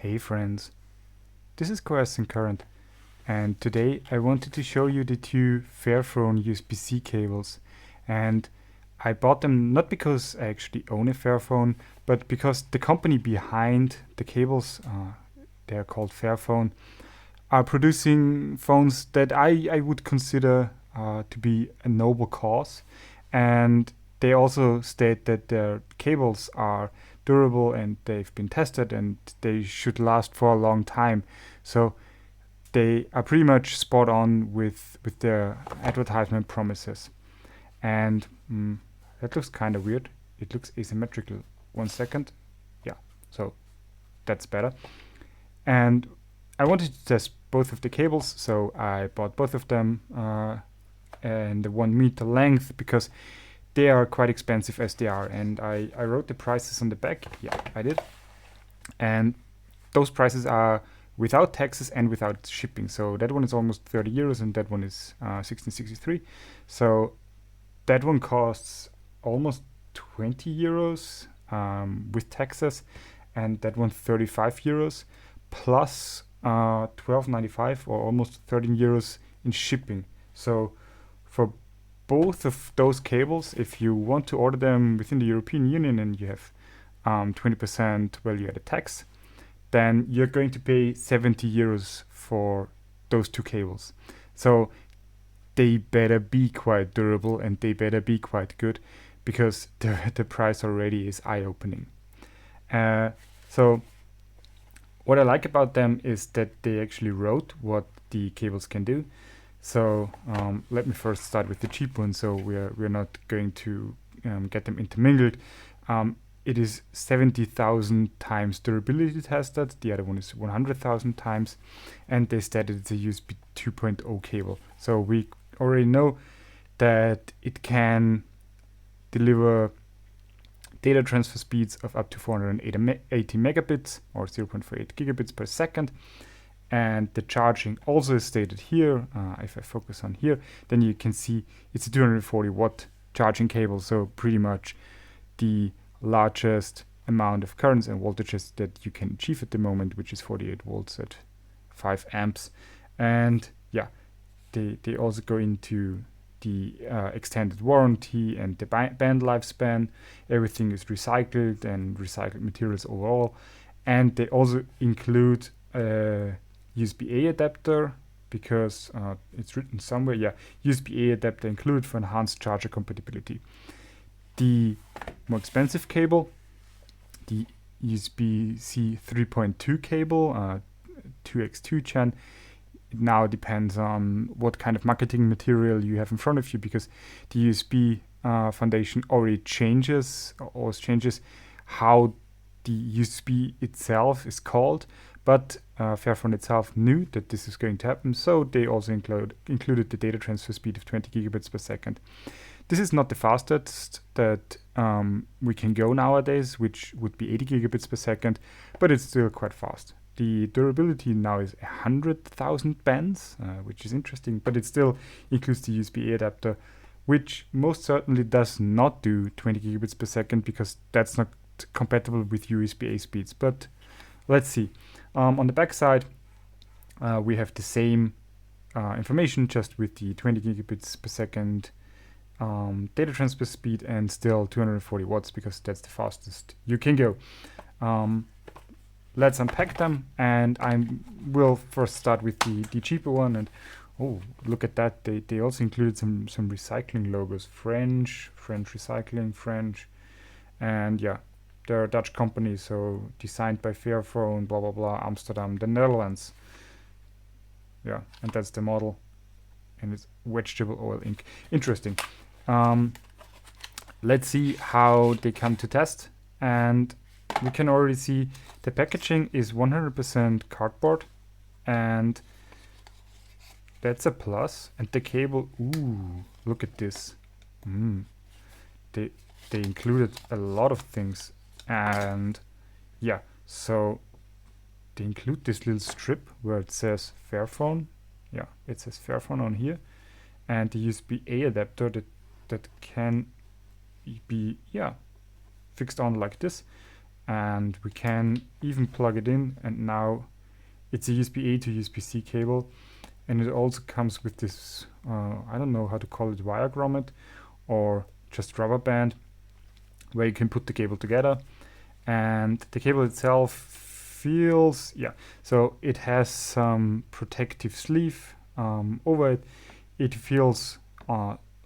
Hey friends, this is Coercing Current, and today I wanted to show you the two Fairphone USB-C cables. And I bought them not because I actually own a Fairphone, but because the company behind the cables, they're called Fairphone, are producing phones that I would consider to be a noble cause. And they also state that their cables are durable and they've been tested and they should last for a long time. So they are pretty much spot on with their advertisement promises. And that looks kind of weird. It looks asymmetrical. 1 second. Yeah, so that's better. And I wanted to test both of the cables, so I bought both of them and the 1 meter length because they are quite expensive as they are. And I wrote the prices on the back. Yeah, I did. And those prices are without taxes and without shipping. So that one is almost 30 euros and that one is 1663. So that one costs almost 20 euros with taxes, and that one 35 euros plus 12.95 or almost 13 euros in shipping. So for both of those cables, if you want to order them within the European Union and you have 20% value-added tax, then you're going to pay 70 euros for those two cables. So they better be quite durable and they better be quite good because the price already is eye-opening. So what I like about them is that they actually wrote what the cables can do. So let me first start with the cheap one, so we're not going to get them intermingled. It is 70,000 times durability tested. The other one is 100,000 times, and they stated it's a USB 2.0 cable. So we already know that it can deliver data transfer speeds of up to 480 megabits or 0.48 gigabits per second. And the charging also is stated here. If I focus on here, then you can see it's a 240 watt charging cable. So pretty much the largest amount of currents and voltages that you can achieve at the moment, which is 48 volts at 5 amps. And yeah, they also go into the extended warranty and the band lifespan. Everything is recycled and recycled materials overall. And they also include USB-A adapter because it's written somewhere. Yeah, USB-A adapter included for enhanced charger compatibility. The more expensive cable, the USB-C 3.2 cable, 2x2 chan. It now depends on what kind of marketing material you have in front of you, because the USB Foundation already always changes how the USB itself is called. But Fairphone itself knew that this is going to happen, so they also included the data transfer speed of 20 gigabits per second. This is not the fastest that we can go nowadays, which would be 80 gigabits per second, but it's still quite fast. The durability now is 100,000 bands, which is interesting, but it still includes the USB-A adapter, which most certainly does not do 20 gigabits per second because that's not compatible with USB-A speeds. But let's see. On the back side, we have the same information, just with the 20 gigabits per second data transfer speed and still 240 watts because that's the fastest you can go. Let's unpack them, and I will first start with the cheaper one. And oh, look at that! They also included some recycling logos, French recycling, French, and yeah, they're a Dutch company, so designed by Fairphone, blah blah blah, Amsterdam, the Netherlands. Yeah, and that's the model, and it's vegetable oil ink. Interesting. Let's see how they come to test. And we can already see the packaging is 100% cardboard, and that's a plus. And the cable, ooh, look at this. They included a lot of things, and yeah, so they include this little strip where it says Fairphone. Yeah, it says Fairphone on here, and the USB-A adapter that can be fixed on like this. and we can even plug it in, and now it's a USB-A to USB-C cable, and it also comes with this I don't know how to call it, wire grommet or just rubber band, where you can put the cable together. And the cable itself feels, so it has some protective sleeve over it. It feels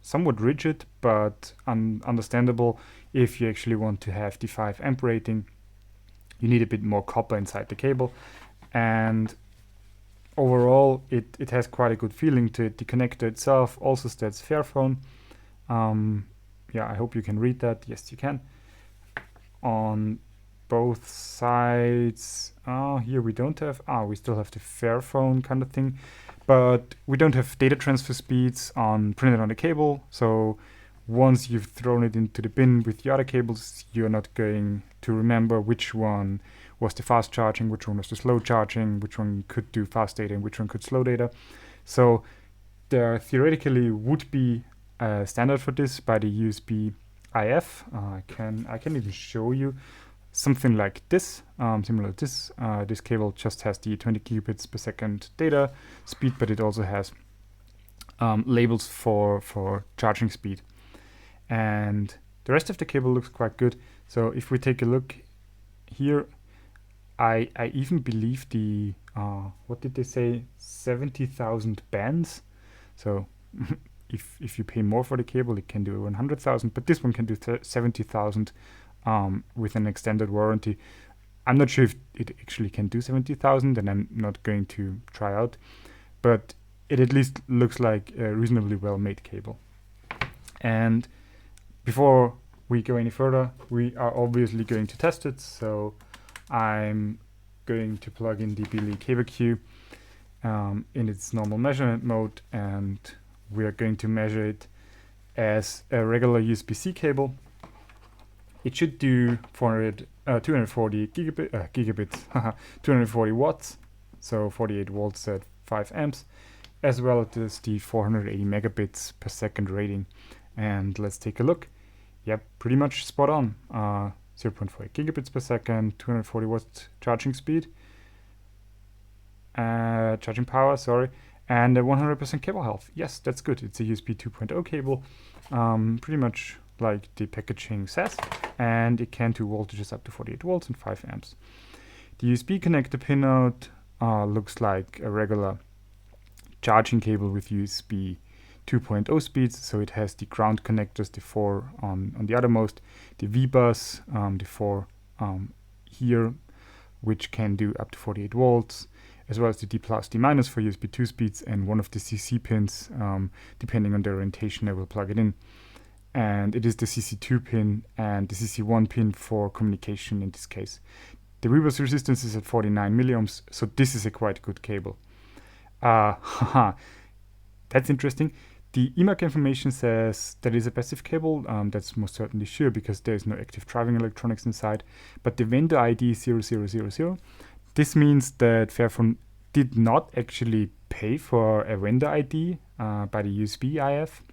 somewhat rigid, but understandable. If you actually want to have the 5 amp rating, you need a bit more copper inside the cable. And overall, it has quite a good feeling to it. The connector itself also states fairphone. I hope you can read that. Yes, you can. On both sides, here we don't have, we still have the fairphone kind of thing, but we don't have data transfer speeds printed on the cable. So once you've thrown it into the bin with the other cables, you're not going to remember which one was the fast charging, which one was the slow charging, which one could do fast data and which one could slow data. So there theoretically would be a standard for this by the USB IF. I can even show you something like this, similar to this. This cable just has the 20 gigabits per second data speed, but it also has labels for charging speed. And the rest of the cable looks quite good. So if we take a look here, I even believe the, what did they say, 70,000 bands. So if you pay more for the cable, it can do 100,000, but this one can do 70,000 with an extended warranty. I'm not sure if it actually can do 70,000, and I'm not going to try out, but it at least looks like a reasonably well made cable. And before we go any further, we are obviously going to test it. So I'm going to plug in the Billy cable queue in its normal measurement mode, and we are going to measure it as a regular USB-C cable. It should do 240 gigabits, 240 watts, so 48 volts at 5 amps, as well as the 480 megabits per second rating. And let's take a look. Yep, pretty much spot on. 0.48 gigabits per second, 240 watts charging speed, charging power, sorry, and 100% cable health. Yes, that's good. It's a USB 2.0 cable, pretty much like the packaging says, and it can do voltages up to 48 volts and 5 amps. The USB connector pinout looks like a regular charging cable with USB 2.0 speeds, so it has the ground connectors, the 4 on the outermost, the V-bus, the 4 here, which can do up to 48 volts, as well as the D plus, D minus for USB 2 speeds, and one of the CC pins, depending on the orientation I will plug it in. And it is the CC2 pin and the CC1 pin for communication in this case. The V-bus resistance is at 49 milliohms, so this is a quite good cable. That's interesting. The EMAC information says that it's a passive cable. That's most certainly sure, because there is no active driving electronics inside. But the vendor ID is 0000. This means that Fairphone did not actually pay for a vendor ID by the USB IF,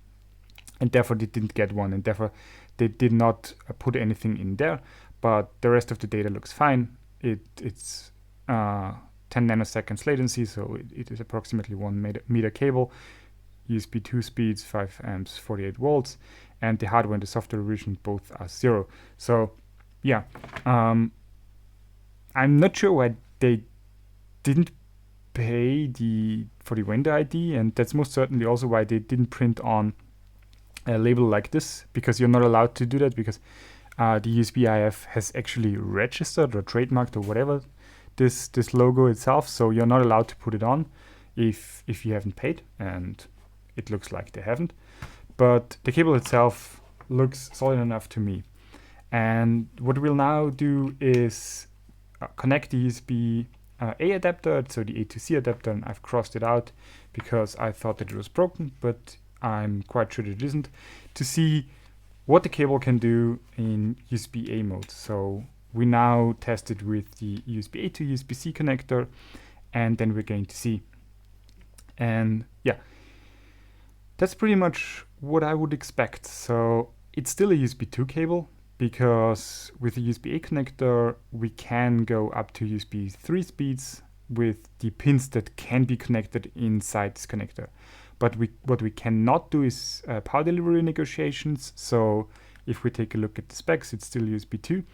and therefore they didn't get one, and therefore they did not put anything in there. But the rest of the data looks fine. It's 10 nanoseconds latency, so it is approximately 1 meter cable. USB 2 speeds, 5 amps, 48 volts, and the hardware and the software revision both are 0. So yeah, I'm not sure why they didn't pay for the vendor ID, and that's most certainly also why they didn't print on a label like this, because you're not allowed to do that, because the USB IF has actually registered or trademarked or whatever this logo itself, so you're not allowed to put it on if you haven't paid, and it looks like they haven't. But the cable itself looks solid enough to me. And what we'll now do is connect the USB A adapter, so the A to C adapter, and I've crossed it out because I thought that it was broken, but I'm quite sure that it isn't, to see what the cable can do in USB A mode. So we now test it with the USB A to USB C connector, and then we're going to see. And yeah, that's pretty much what I would expect. So it's still a USB 2 cable. because with the USB-A connector, we can go up to USB 3 speeds with the pins that can be connected inside this connector. But what we cannot do is power delivery negotiations. So if we take a look at the specs, it's still USB 2,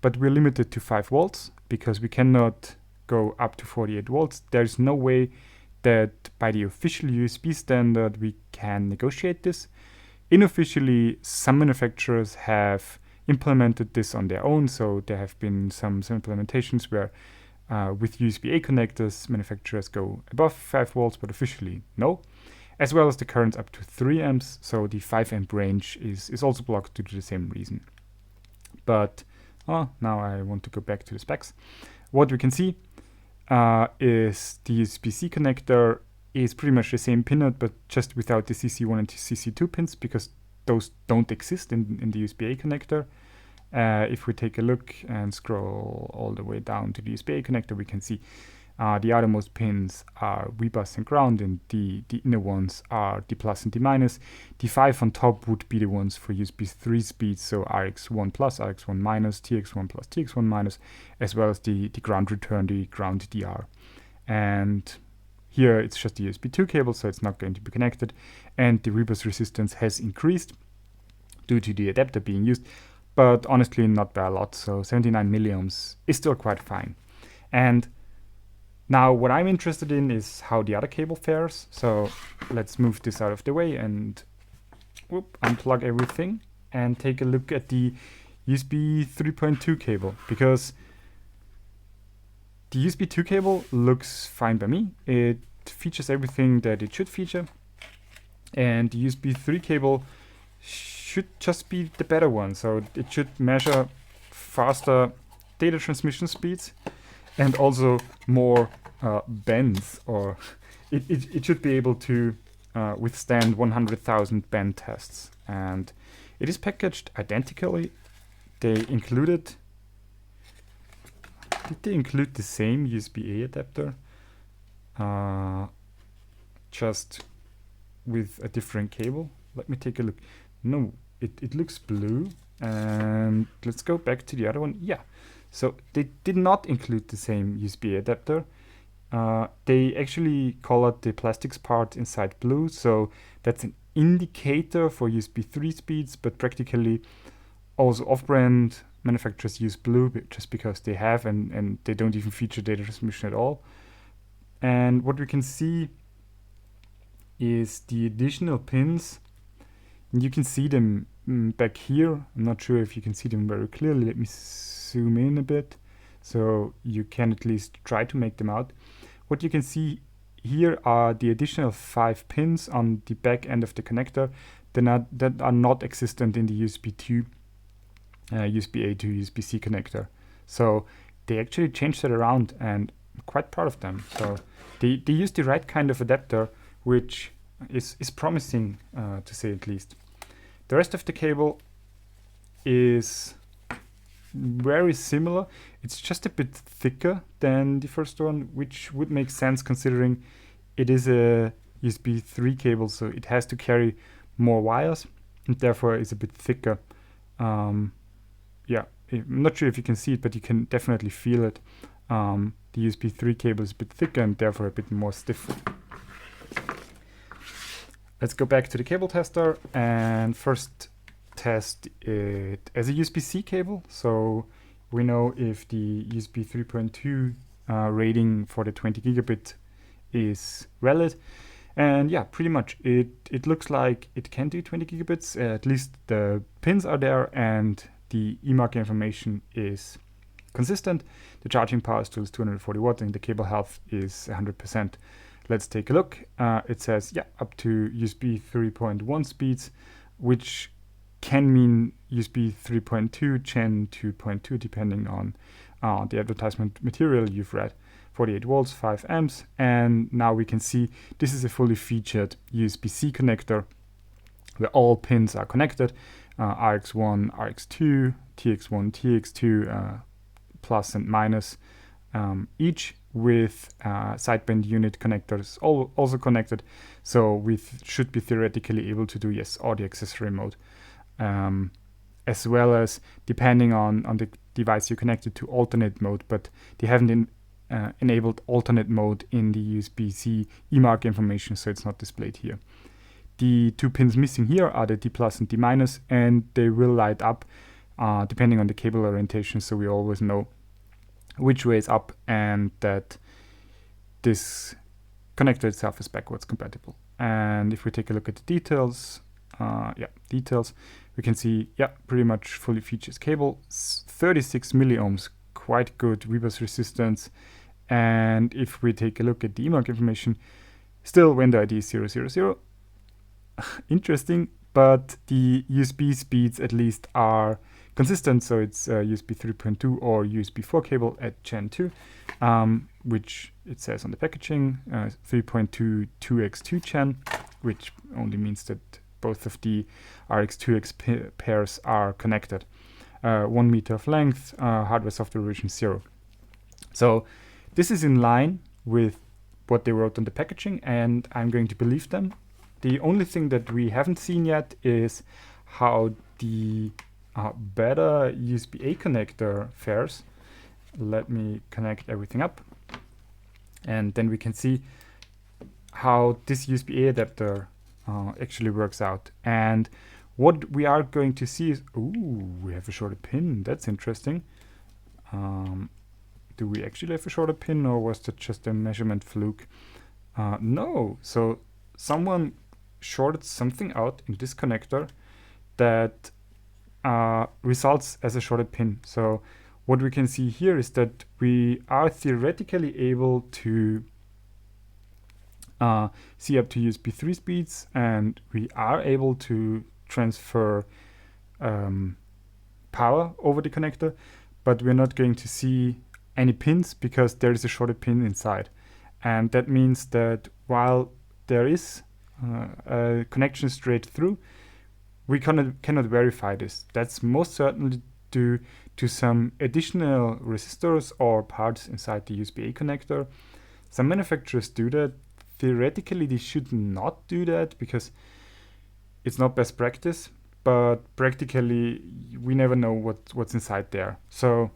but we're limited to 5 volts because we cannot go up to 48 volts. There's no way that by the official USB standard we can negotiate this. Unofficially, some manufacturers have implemented this on their own, so there have been some implementations where with USB-A connectors manufacturers go above 5 volts, but officially no, as well as the currents up to 3 amps, so the 5 amp range is also blocked due to the same reason. But now I want to go back to the specs. What we can see is the USB-C connector is pretty much the same pinout, but just without the CC1 and CC2 pins, because those don't exist in the USB-A connector. If we take a look and scroll all the way down to the USB-A connector, we can see the outermost pins are V bus and ground, and the inner ones are the plus and the minus. The 5 on top would be the ones for USB 3 speeds, so RX1 plus, RX1 minus, TX1 plus, TX1 minus, as well as the ground return, the ground DR. And here it's just the USB 2 cable, so it's not going to be connected. And the rebus resistance has increased due to the adapter being used, but honestly not by a lot, so 79 milliohms is still quite fine. And now what I'm interested in is how the other cable fares, so let's move this out of the way and unplug everything and take a look at the USB 3.2 cable, because the USB 2 cable looks fine by me. It features everything that it should feature, and the USB 3 cable should just be the better one. So it should measure faster data transmission speeds and also more bends, or it should be able to withstand 100,000 bend tests. And it is packaged identically. Did they include the same USB-A adapter? Just with a different cable? Let me take a look. No, it looks blue. And let's go back to the other one. Yeah, so they did not include the same USB-A adapter. They actually colored the plastics part inside blue, so that's an indicator for USB 3 speeds, but practically also off-brand manufacturers use blue just because they have, and they don't even feature data transmission at all. And what we can see is the additional pins. You can see them back here. I'm not sure if you can see them very clearly. Let me zoom in a bit so you can at least try to make them out. What you can see here are the additional 5 pins on the back end of the connector that are not existent in the USB 2, USB-A to USB-C connector. So they actually changed that around, and I'm quite proud of them. So they used the right kind of adapter, which is promising to say at least. The rest of the cable is very similar. It's just a bit thicker than the first one, which would make sense considering it is a USB 3 cable, so it has to carry more wires and therefore is a bit thicker. Yeah, I'm not sure if you can see it, but you can definitely feel it. The USB 3 cable is a bit thicker and therefore a bit more stiff. Let's go back to the cable tester and first test it as a USB-C cable. So we know if the USB 3.2 rating for the 20 gigabit is valid. And yeah, pretty much it looks like it can do 20 gigabits. At least the pins are there and the eMark information is consistent. The charging power still is 240 watts and the cable health is 100%. Let's take a look. It says, yeah, up to USB 3.1 speeds, which can mean USB 3.2, Gen 2.2, depending on the advertisement material you've read. 48 volts, 5 amps, and now we can see this is a fully featured USB-C connector where all pins are connected, RX1, RX2, TX1, TX2, plus and minus, each with sideband unit connectors also connected, so we should be theoretically able to do, yes, audio accessory mode. as well as depending on the device you connected to alternate mode, but they haven't enabled alternate mode in the USB-C eMark information, so it's not displayed here. The 2 pins missing here are the D+ and D-, and they will light up depending on the cable orientation, so we always know which way is up and that this connector itself is backwards compatible. And if we take a look at the details, we can see, pretty much fully features cable, 36 milliohms, quite good rebus resistance. And if we take a look at the eMark information, still window ID is 000. Interesting, but the USB speeds at least are consistent, so it's USB 3.2 or USB 4 cable at Gen 2, which it says on the packaging, 3.2 2x2 Gen, which only means that both of the RX2X pairs are connected. 1 meter of length, hardware software version 0. So this is in line with what they wrote on the packaging, and I'm going to believe them. The only thing that we haven't seen yet is how the better USB-A connector fares. Let me connect everything up, and then we can see how this USB-A adapter actually works out. And what we are going to see is, we have a shorter pin. That's interesting. Do we actually have a shorter pin, or was that just a measurement fluke? No. So someone shorted something out in this connector that results as a shorted pin. So what we can see here is that we are theoretically able to see up to USB 3 speeds, and we are able to transfer power over the connector, but we're not going to see any pins because there is a shorted pin inside. And that means that while there is a connection straight through, we cannot verify this. That's most certainly due to some additional resistors or parts inside the USB-A connector. Some manufacturers do that. Theoretically, they should not do that because it's not best practice, but practically we never know what's inside there. So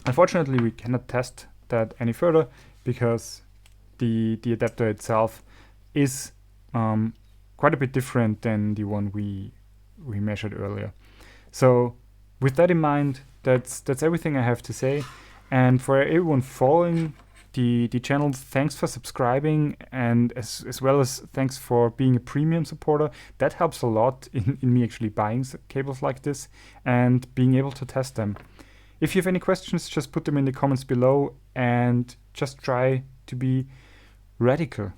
unfortunately, we cannot test that any further because the adapter itself is quite a bit different than the one we measured earlier. So with that in mind, that's everything I have to say. And for everyone following the channel, thanks for subscribing, and as well as thanks for being a premium supporter. That helps a lot in me actually buying cables like this and being able to test them. If you have any questions, just put them in the comments below and just try to be radical